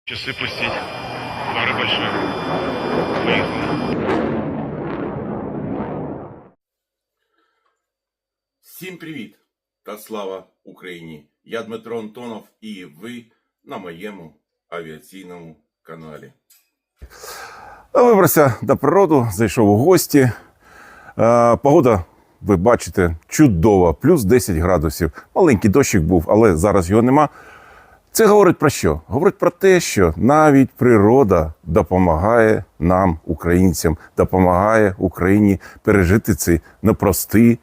Часы пустить. Пара большая. Поехали. Всім привіт та слава Україні! Я Дмитро Антонов і ви на моєму авіаційному каналі. Вибрався на природу, зайшов у гості. Погода, ви бачите, чудова, плюс 10 градусів. Маленький дощик був, але зараз його нема. Це говорить про що? Говорить про те, що навіть природа допомагає нам, українцям, допомагає Україні пережити ці непрості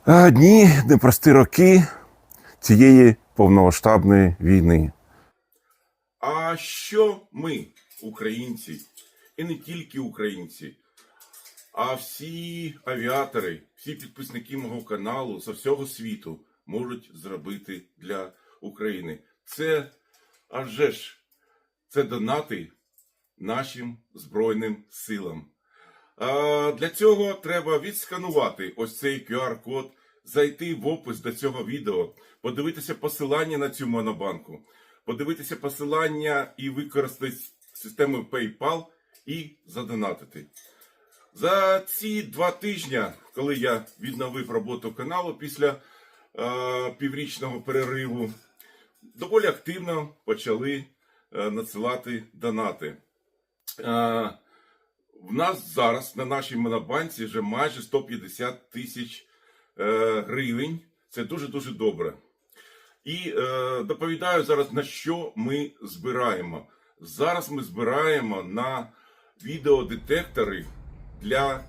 дні, непрості роки цієї повномасштабної війни. А що ми, українці, і не тільки українці, а всі авіатори, всі підписники мого каналу з всього світу можуть зробити для України? Це, а вже ж, це донати нашим Збройним силам. Для цього треба відсканувати ось цей QR-код, зайти в опис до цього відео, подивитися посилання на цю монобанку, подивитися посилання і використати систему PayPal і задонатити. За ці 2 тижні, коли я відновив роботу каналу після піврічного перериву, доволі активно почали надсилати донати. В нас зараз на нашій монобанці вже майже 150 тисяч гривень. Це дуже-дуже добре. І доповідаю зараз, на що ми збираємо. Зараз ми збираємо на відеодетектори для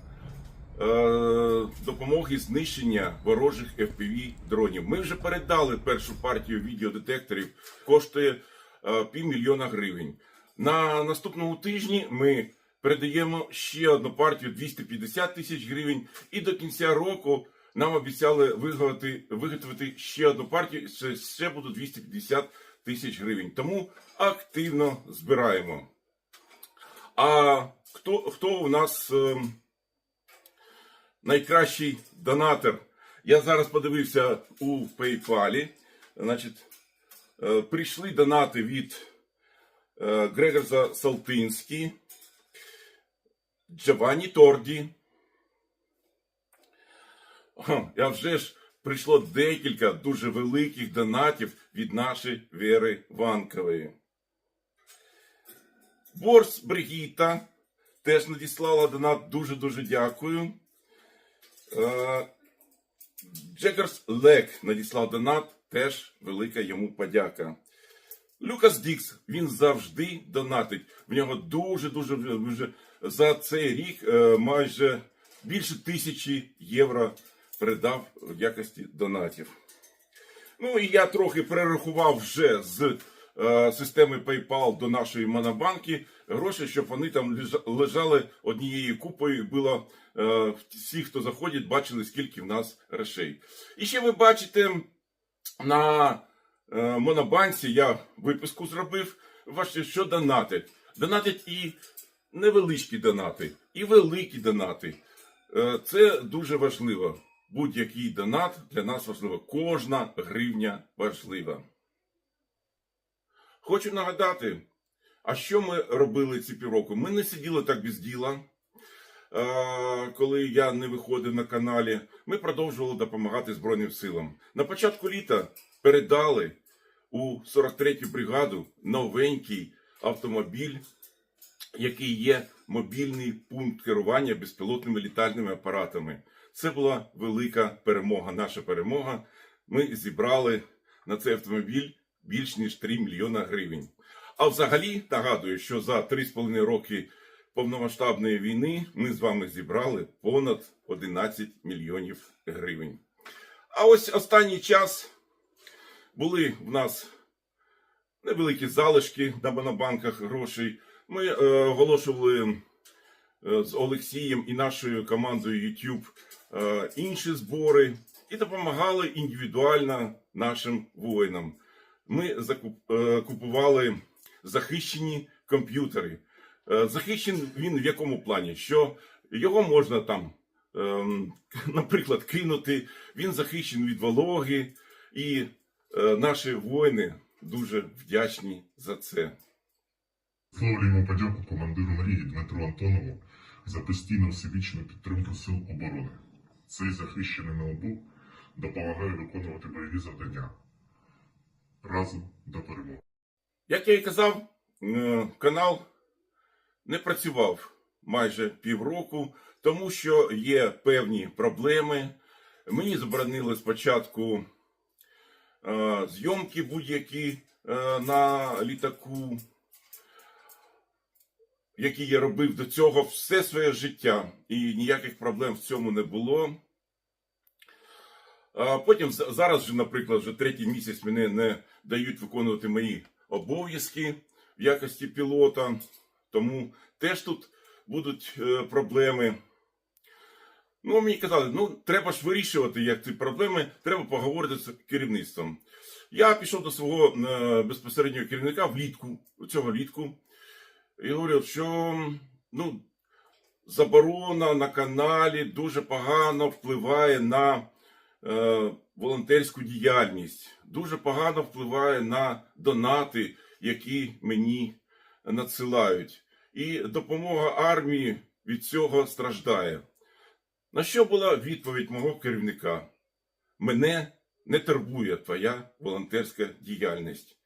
допомоги знищення ворожих FPV-дронів. Ми вже передали першу партію відеодетекторів, коштує $500 000 гривень. На наступному тижні ми передаємо ще одну партію 250 тисяч гривень, і до кінця року нам обіцяли виготовити ще одну партію, ще буде 250 тисяч гривень. Тому активно збираємо. А хто у нас найкращий донатор? Я зараз подивився у PayPal. Значить, прийшли донати від Грегорза Салтинський, Джованні Торді. А вже ж прийшло декілька дуже великих донатів від нашої Вери Ванкової. Борс Бригіта теж надіслала донат, дуже-дуже дякую. Джекерс Лек надіслав донат, теж велика йому подяка. Люкас Дікс, він завжди донатить. В нього дуже за цей рік майже більше 1000 євро передав в якості донатів. Ну і я трохи перерахував вже з системи PayPal до нашої монобанки гроші, щоб вони там лежали однією купою. Було всі, хто заходять, бачили, скільки в нас грошей. І ще ви бачите на монобанці, я виписку зробив, бачите, що донатять. Донатять і невеличкі донати, і великі донати. Це дуже важливо. Будь-який донат для нас важливо. Кожна гривня важлива. Хочу нагадати, а що ми робили ці півроку? Ми не сиділи так без діла, коли я не виходив на каналі. Ми продовжували допомагати Збройним силам. На початку літа передали у 43-ю бригаду новенький автомобіль, який є мобільний пункт керування безпілотними літальними апаратами. Це була велика перемога, наша перемога. Ми зібрали на цей автомобіль більш ніж 3 мільйона гривень. А взагалі, нагадую, що за 3,5 роки повномасштабної війни ми з вами зібрали понад 11 мільйонів гривень. А ось останній час були в нас невеликі залишки на монобанках грошей. Ми оголошували з Олексієм і нашою командою YouTube інші збори і допомагали індивідуально нашим воїнам. Ми купували захищені комп'ютери. Захищений він в якому плані? Що його можна там, наприклад, кинути, він захищений від вологи, і наші воїни дуже вдячні за це. Висловлюємо подяку командиру мрії Дмитру Антонову за постійну всебічну підтримку Сил оборони. Цей захищений НЛБУ допомагає виконувати бойові завдання. Разом до перемоги. Як я і казав, канал не працював майже півроку, тому що є певні проблеми. Мені заборонили спочатку зйомки будь-які на літаку, які я робив до цього все своє життя. І ніяких проблем в цьому не було. Потім зараз, вже, наприклад, вже третій місяць мене не дають виконувати мої обов'язки в якості пілота. Тому теж тут будуть проблеми. Ну, мені казали, треба ж вирішувати, як ці проблеми, треба поговорити з керівництвом. Я пішов до свого безпосереднього керівника цього літку, і говорю, що заборона на каналі дуже погано впливає на волонтерську діяльність, дуже погано впливає на донати, які мені надсилають. І допомога армії від цього страждає. На що була відповідь мого керівника? Мене не турбує твоя волонтерська діяльність.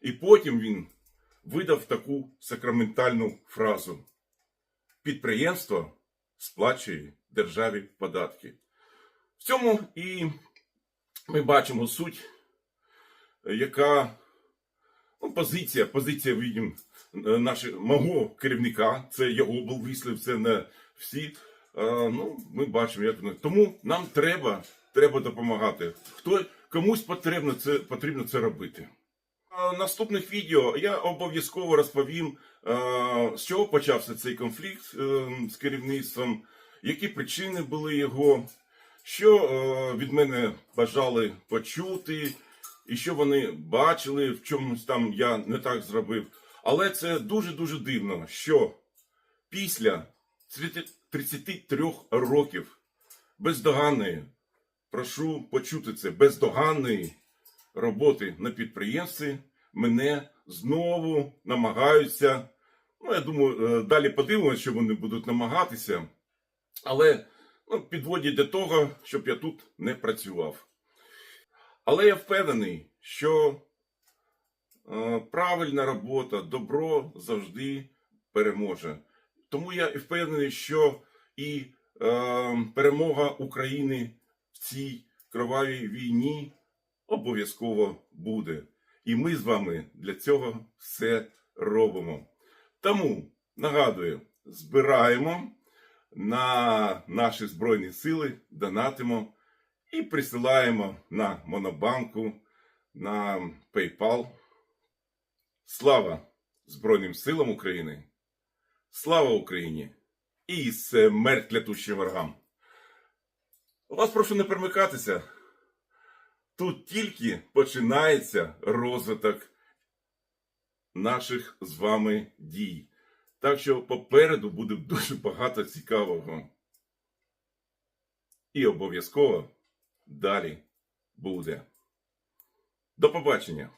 І потім він видав таку сакраментальну фразу. Підприємство сплачує державі податки. В цьому і ми бачимо суть, яка позиція видим, мого керівника, це його був вислів, це не всі. Ми бачимо, як воно. Тому нам треба допомагати. Комусь потрібно це робити. В наступних відео я обов'язково розповім, з чого почався цей конфлікт з керівництвом, які причини були його, що від мене бажали почути, і що вони бачили, в чомусь там я не так зробив. Але це дуже-дуже дивно, що після 33 років бездоганної, прошу почути це, бездоганної роботи на підприємстві, мене знову намагаються, я думаю, далі подивимося, що вони будуть намагатися, але підводять до того, щоб я тут не працював. Але я впевнений, що правильна робота, добро завжди переможе. Тому я і впевнений, що і перемога України в цій кровавій війні обов'язково буде. І ми з вами для цього все робимо. Тому, нагадую, збираємо на наші Збройні Сили, донатимо і присилаємо на Монобанку, на PayPal. Слава Збройним Силам України! Слава Україні! І смерть клятущим ворогам! Вас прошу не перемикатися. Тут тільки починається розвиток наших з вами дій. Так що попереду буде дуже багато цікавого. І обов'язково далі буде. До побачення!